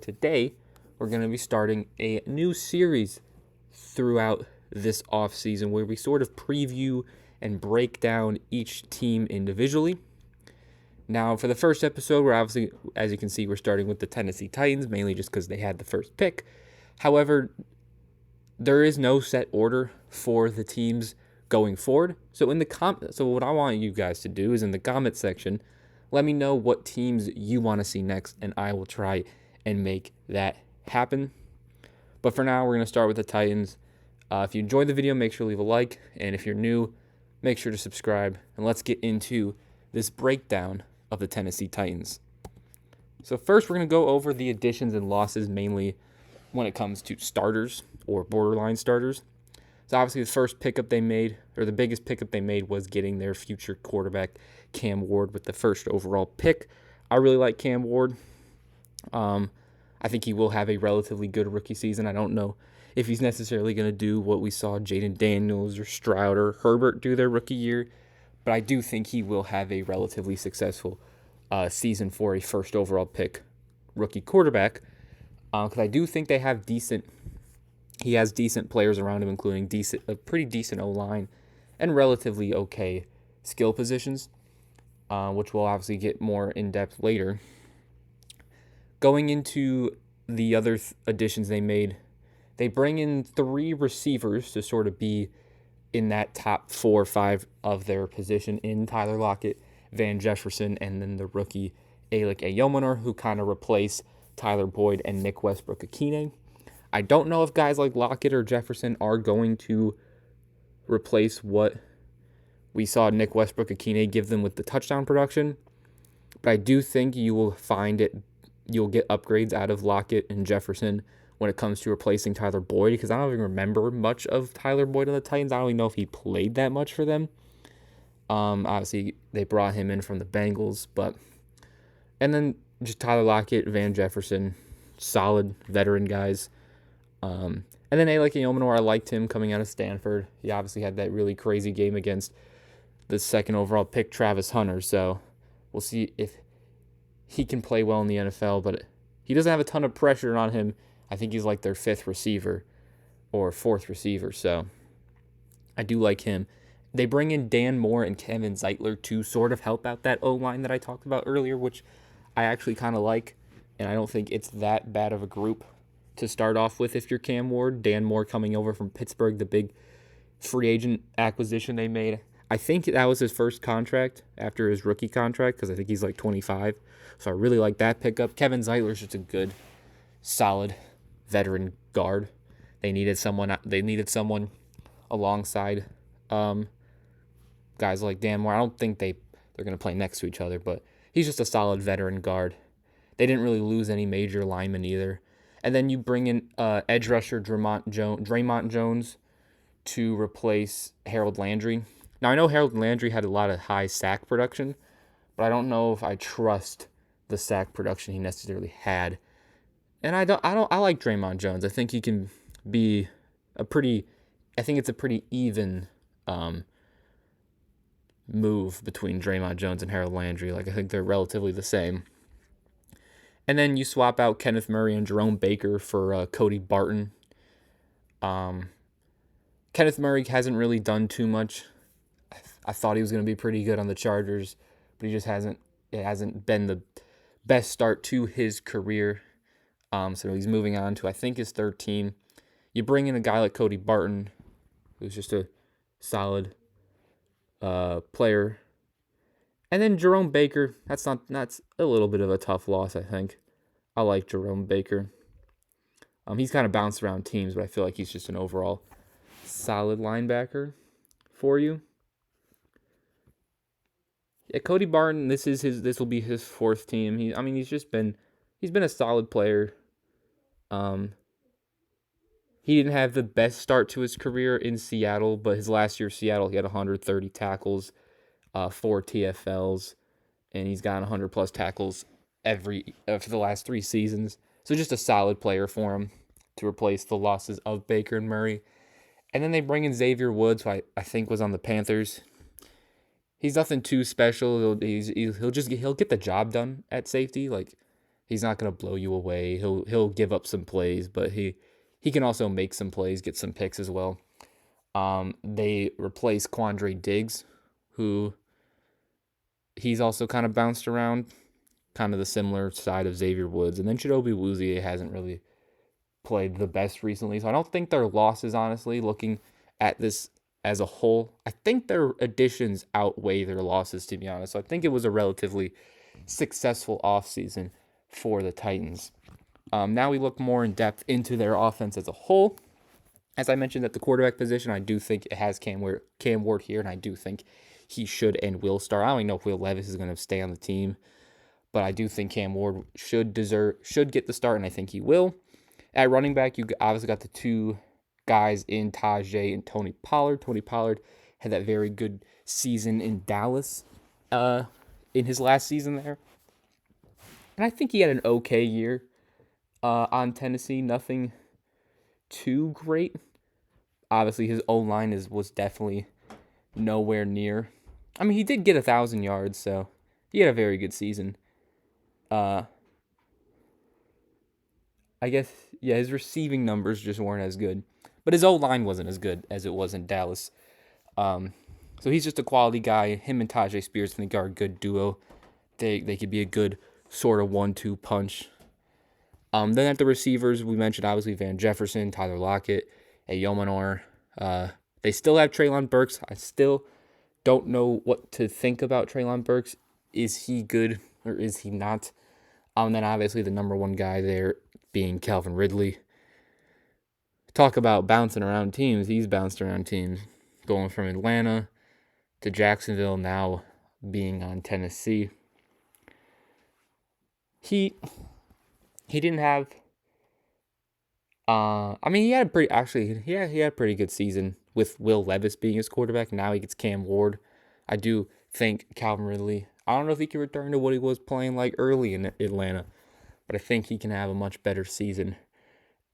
Today, we're going to be starting a new series throughout this offseason where we sort of preview and break down each team individually. Now, for the first episode, we're obviously, as you can see, we're starting with the Tennessee Titans, mainly just because they had the first pick. However, there is no set order for the teams going forward. So what I want you guys to do is in the comment section, let me know what teams you want to see next, and I will try and make that happen. But for now, we're going to start with the Titans. If you enjoyed the video, make sure to leave a like, and if you're new, make sure to subscribe, and let's get into this breakdown of the Tennessee Titans. So first, we're going to go over the additions and losses, mainly when it comes to starters or borderline starters. So obviously the first pickup they made, or the biggest pickup they made, was getting their future quarterback, Cam Ward, with the first overall pick. I really like Cam Ward. I think he will have a relatively good rookie season. I don't know if he's necessarily going to do what we saw Jaden Daniels or Stroud or Herbert do their rookie year, but I do think he will have a relatively successful season for a first overall pick rookie quarterback, because I do think he has decent players around him, including a pretty decent O-line and relatively okay skill positions, which we'll obviously get more in depth later. Going into the other additions they made, they bring in 3 receivers to sort of be in that top 4 or 5 of their position in Tyler Lockett, Van Jefferson, and then the rookie Alec Ayomanor, who kind of replace Tyler Boyd and Nick Westbrook-Akine. I don't know if guys like Lockett or Jefferson are going to replace what we saw Nick Westbrook-Akine give them with the touchdown production, but I do think you'll get upgrades out of Lockett and Jefferson when it comes to replacing Tyler Boyd, because I don't even remember much of Tyler Boyd on the Titans. I don't even know if he played that much for them. Obviously, they brought him in from the Bengals, and then just Tyler Lockett, Van Jefferson, solid veteran guys. And then Alec Ayomanor, I liked him coming out of Stanford. He obviously had that really crazy game against the second overall pick, Travis Hunter, so we'll see if he can play well in the NFL, but he doesn't have a ton of pressure on him. I think he's like their 5th receiver or 4th receiver, so I do like him. They bring in Dan Moore and Kevin Zeitler to sort of help out that O-line that I talked about earlier, which I actually kind of like, and I don't think it's that bad of a group to start off with if you're Cam Ward. Dan Moore coming over from Pittsburgh, the big free agent acquisition they made. I think that was his first contract after his rookie contract, because I think he's like 25. So I really like that pickup. Kevin Zeitler is just a good, solid veteran guard. They needed someone alongside guys like Dan Moore. I don't think they're going to play next to each other, but he's just a solid veteran guard. They didn't really lose any major linemen either. And then you bring in edge rusher Draymond Jones to replace Harold Landry. Now, I know Harold Landry had a lot of high sack production, but I don't know if I trust the sack production he necessarily had. And I like Draymond Jones. I think he can be I think it's a pretty even move between Draymond Jones and Harold Landry. Like, I think they're relatively the same. And then you swap out Kenneth Murray and Jerome Baker for Cody Barton. Kenneth Murray hasn't really done too much. I thought he was going to be pretty good on the Chargers, but he just hasn't. It hasn't been the best start to his career. So he's moving on to, I think, his 3rd team. You bring in a guy like Cody Barton, who's just a solid player. And then Jerome Baker, that's a little bit of a tough loss, I think. I like Jerome Baker. He's kind of bounced around teams, but I feel like he's just an overall solid linebacker for you. Yeah, Cody Barton, this will be his 4th team. He's been a solid player. He didn't have the best start to his career in Seattle, but his last year in Seattle, he had 130 tackles, 4 TFLs, and he's gotten 100 plus tackles for the last 3 seasons. So just a solid player for him to replace the losses of Baker and Murray. And then they bring in Xavier Woods, who I think was on the Panthers. He's nothing too special. He'll get the job done at safety. Like, He's not going to blow you away. He'll give up some plays, but he can also make some plays, get some picks as well. They replaced Quandre Diggs, who he's also kind of bounced around, kind of the similar side of Xavier Woods. And then Chidobe Awuzie hasn't really played the best recently. So I don't think their losses, honestly, looking at this as a whole, I think their additions outweigh their losses, to be honest. So I think it was a relatively successful offseason for the Titans. Now we look more in depth into their offense as a whole. As I mentioned at the quarterback position, I do think it has Cam Ward here, and I do think he should and will start. I don't even know if Will Levis is going to stay on the team, but I do think Cam Ward should get the start, and I think he will. At running back, you obviously got the two guys in Tajay and Tony Pollard. Tony Pollard had that very good season in Dallas in his last season there. And I think he had an okay year on Tennessee. Nothing too great. Obviously, his O-line was definitely nowhere near. I mean, he did get 1,000 yards, so he had a very good season. I guess, yeah, his receiving numbers just weren't as good. But his O-line wasn't as good as it was in Dallas. So he's just a quality guy. Him and Tajay Spears, I think, are a good duo. They could be a good sort of 1-2 punch. Then at the receivers, we mentioned, obviously, Van Jefferson, Tyler Lockett, Ayomanor. They still have Treylon Burks. I still don't know what to think about Treylon Burks. Is he good or is he not? Then obviously the number one guy there being Calvin Ridley. Talk about bouncing around teams. He's bounced around teams, going from Atlanta to Jacksonville, now being on Tennessee. He didn't have. He had a pretty good season with Will Levis being his quarterback. Now he gets Cam Ward. I do think Calvin Ridley, I don't know if he can return to what he was playing like early in Atlanta, but I think he can have a much better season.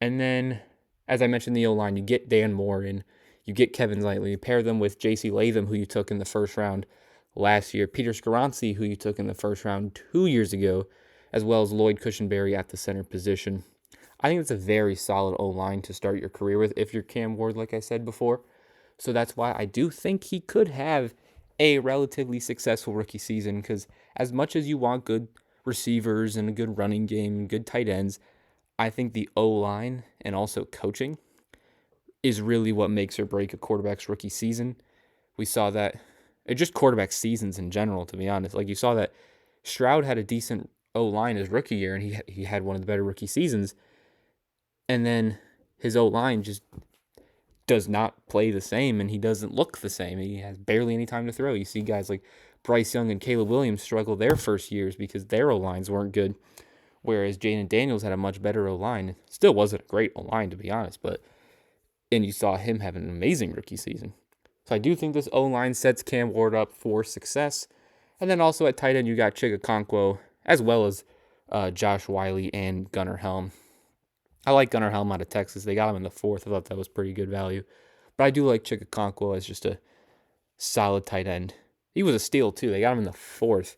And then, as I mentioned, the O-line, you get Dan Moore and you get Kevin Zeitley. You pair them with J.C. Latham, who you took in the first round last year, Peter Skoronski, who you took in the first round 2 years ago, as well as Lloyd Cushenberry at the center position. I think it's a very solid O-line to start your career with if you're Cam Ward, like I said before. So that's why I do think he could have a relatively successful rookie season, because as much as you want good receivers and a good running game and good tight ends, I think the O-line and also coaching is really what makes or break a quarterback's rookie season. We saw that, just quarterback seasons in general, to be honest. Like, you saw that Stroud had a decent O-line his rookie year, and he had one of the better rookie seasons. And then his O-line just does not play the same, and he doesn't look the same. He has barely any time to throw. You see guys like Bryce Young and Caleb Williams struggle their first years because their O-lines weren't good, whereas Jaden Daniels had a much better O-line. Still wasn't a great O-line, to be honest, and you saw him have an amazing rookie season. So I do think this O-line sets Cam Ward up for success. And then also at tight end, you got Chig Okonkwo, as well as Josh Wiley and Gunnar Helm. I like Gunnar Helm out of Texas. They got him in the 4th. I thought that was pretty good value. But I do like Chig Okonkwo as just a solid tight end. He was a steal, too. They got him in the 4th.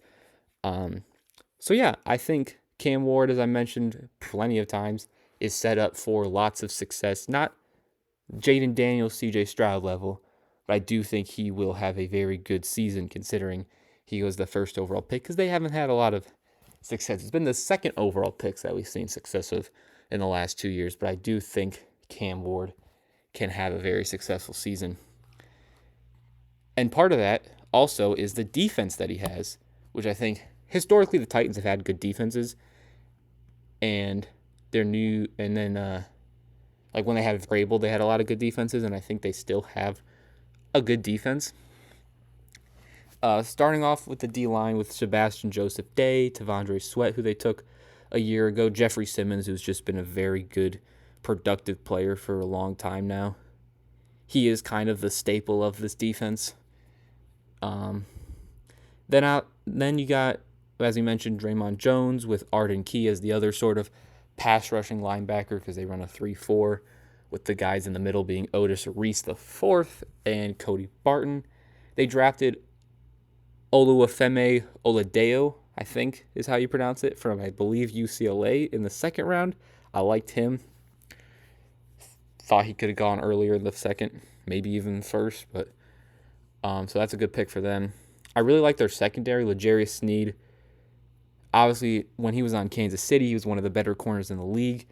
So, yeah, I think Cam Ward, as I mentioned plenty of times, is set up for lots of success. Not Jaden Daniels, CJ Stroud level, but I do think he will have a very good season considering he was the first overall pick, because they haven't had a lot of success. It's been the second overall picks that we've seen success of in the last 2 years, but I do think Cam Ward can have a very successful season. And part of that also is the defense that he has, which I think historically the Titans have had good defenses, and they're new. And then like when they had Vrabel, they had a lot of good defenses, and I think they still have a good defense. Starting off with the D-line with Sebastian Joseph Day, T'Vondre Sweat, who they took a year ago, Jeffrey Simmons, who's just been a very good, productive player for a long time now. He is kind of the staple of this defense. Then you got, as we mentioned, Draymond Jones with Arden Key as the other sort of pass rushing linebacker, because they run a 3-4 with the guys in the middle being Otis Reese IV and Cody Barton. They drafted Oluwafemi Oladeo. I think is how you pronounce it, from, I believe, UCLA in the second round. I liked him. Thought he could have gone earlier in the second, maybe even first, but so that's a good pick for them. I really like their secondary. L'Jarius Sneed, obviously, when he was on Kansas City, he was one of the better corners in the league.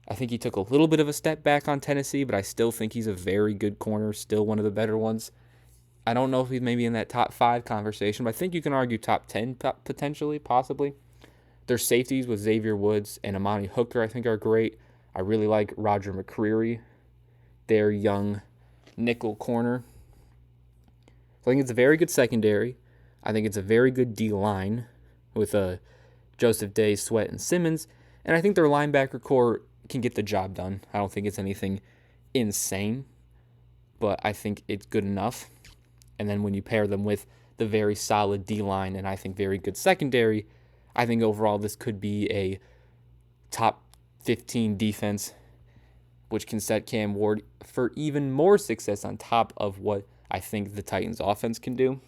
I think he took a little bit of a step back on Tennessee, but I still think he's a very good corner, still one of the better ones. I don't know if he's maybe in that top 5 conversation, but I think you can argue top 10 potentially, possibly. Their safeties with Xavier Woods and Amani Hooker, I think, are great. I really like Roger McCreary, their young nickel corner. So I think it's a very good secondary. I think it's a very good D-line with Joseph Day, Sweat, and Simmons. And I think their linebacker core can get the job done. I don't think it's anything insane, but I think it's good enough. And then when you pair them with the very solid D-line and I think very good secondary, I think overall this could be a top 15 defense, which can set Cam Ward for even more success on top of what I think the Titans offense can do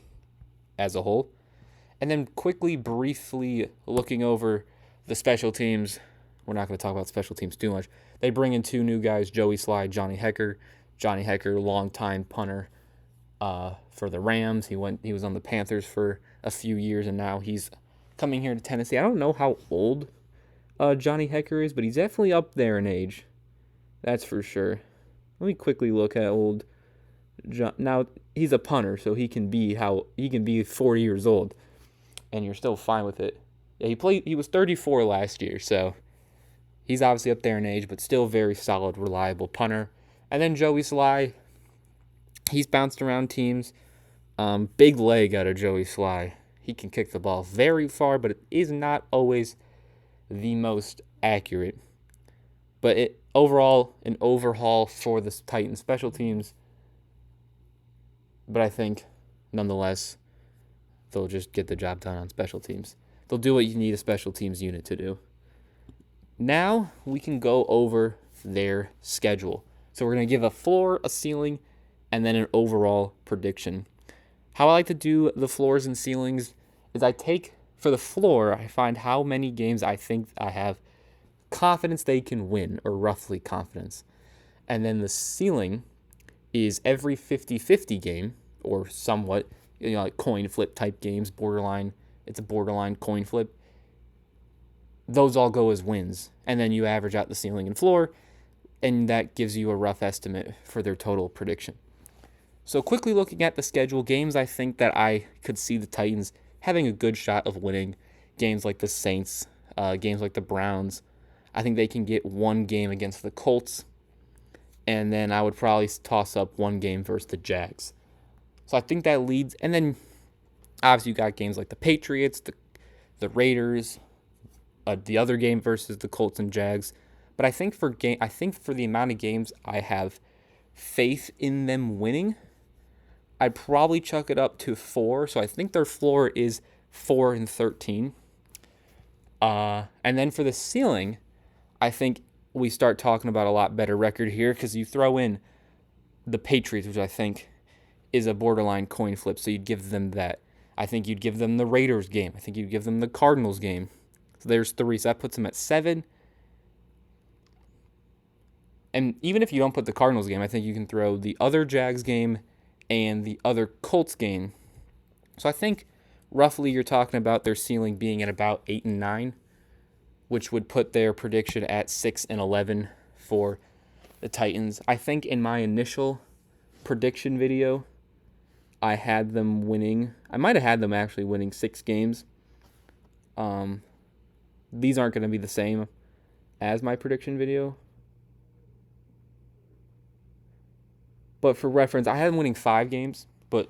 as a whole. And then briefly looking over the special teams. We're not going to talk about special teams too much. They bring in 2 new guys, Joey Slye, Johnny Hekker. Johnny Hekker, longtime punter for the Rams. He was on the Panthers for a few years, and now he's coming here to Tennessee. I don't know how old Johnny Hekker is, but he's definitely up there in age. That's for sure. Let me quickly look at old John. Now, he's a punter, so he can be 40 years old, and you're still fine with it. Yeah, he was 34 last year, so he's obviously up there in age, but still very solid, reliable punter. And then Joey Slye, he's bounced around teams. Big leg out of Joey Slye. He can kick the ball very far, but it is not always the most accurate. But overall, an overhaul for the Titans special teams. But I think, nonetheless, they'll just get the job done on special teams. They'll do what you need a special teams unit to do. Now we can go over their schedule. So we're going to give a floor, a ceiling, and then an overall prediction. How I like to do the floors and ceilings is I take, for the floor, I find how many games I think I have confidence they can win, or roughly confidence. And then the ceiling is every 50-50 game, or somewhat, like coin flip type games, it's a borderline coin flip. Those all go as wins. And then you average out the ceiling and floor, and that gives you a rough estimate for their total prediction. So quickly looking at the schedule, games I think that I could see the Titans having a good shot of winning, games like the Saints, games like the Browns. I think they can get one game against the Colts, and then I would probably toss up one game versus the Jags. So I think that leads, and then obviously you got games like the Patriots, the Raiders, the other game versus the Colts and Jags. But I think for the amount of games I have faith in them winning, I'd probably chuck it up to 4. So I think their floor is 4-13. And then for the ceiling, I think we start talking about a lot better record here, because you throw in the Patriots, which I think is a borderline coin flip. So you'd give them that. I think you'd give them the Raiders game. I think you'd give them the Cardinals game. So there's 3. So that puts them at 7. And even if you don't put the Cardinals game, I think you can throw the other Jags game and the other Colts game. So I think roughly you're talking about their ceiling being at about 8-9, which would put their prediction at 6-11 for the Titans. I think in my initial prediction video, I had them winning. I might have had them actually winning 6 games. These aren't going to be the same as my prediction video. But for reference, I had them winning 5 games. But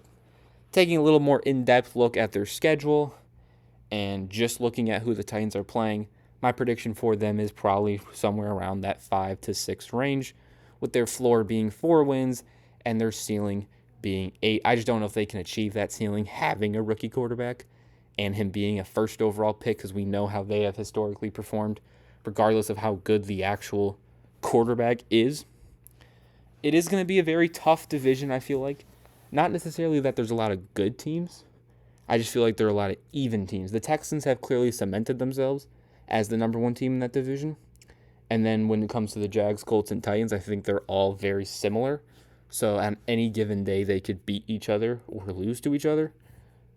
taking a little more in-depth look at their schedule and just looking at who the Titans are playing, my prediction for them is probably somewhere around that 5-6 range, with their floor being 4 wins and their ceiling being 8. I just don't know if they can achieve that ceiling having a rookie quarterback and him being a first overall pick, because we know how they have historically performed, regardless of how good the actual quarterback is. It is going to be a very tough division, I feel like. Not necessarily that there's a lot of good teams. I just feel like there are a lot of even teams. The Texans have clearly cemented themselves as the number one team in that division. And then when it comes to the Jags, Colts, and Titans, I think they're all very similar. So on any given day, they could beat each other or lose to each other.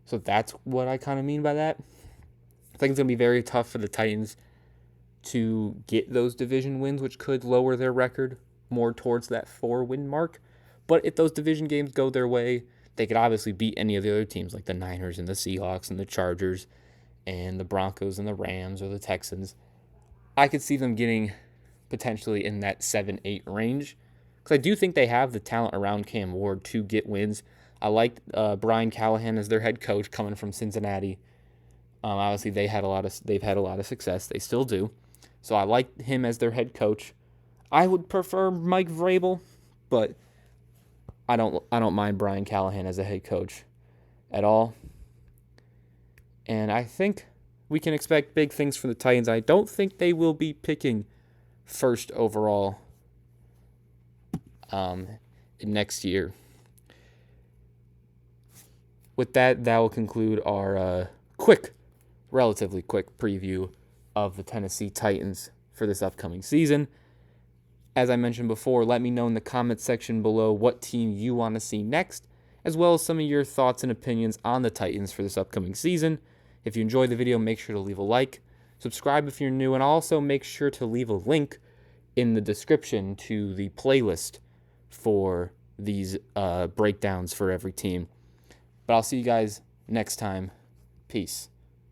So that's what I kind of mean by that. I think it's going to be very tough for the Titans to get those division wins, which could lower their record more towards that 4-win mark. But if those division games go their way, they could obviously beat any of the other teams like the Niners and the Seahawks and the Chargers and the Broncos and the Rams or the Texans. I could see them getting potentially in that 7-8 range because I do think they have the talent around Cam Ward to get wins. I like Brian Callahan as their head coach coming from Cincinnati. Obviously, they've had a lot of success. They still do. So I like him as their head coach. I would prefer Mike Vrabel, but I don't mind Brian Callahan as a head coach at all. And I think we can expect big things from the Titans. I don't think they will be picking first overall next year. With that will conclude our relatively quick preview of the Tennessee Titans for this upcoming season. As I mentioned before, let me know in the comments section below what team you want to see next, as well as some of your thoughts and opinions on the Titans for this upcoming season. If you enjoyed the video, make sure to leave a like, subscribe if you're new, and also make sure to leave a link in the description to the playlist for these breakdowns for every team. But I'll see you guys next time. Peace.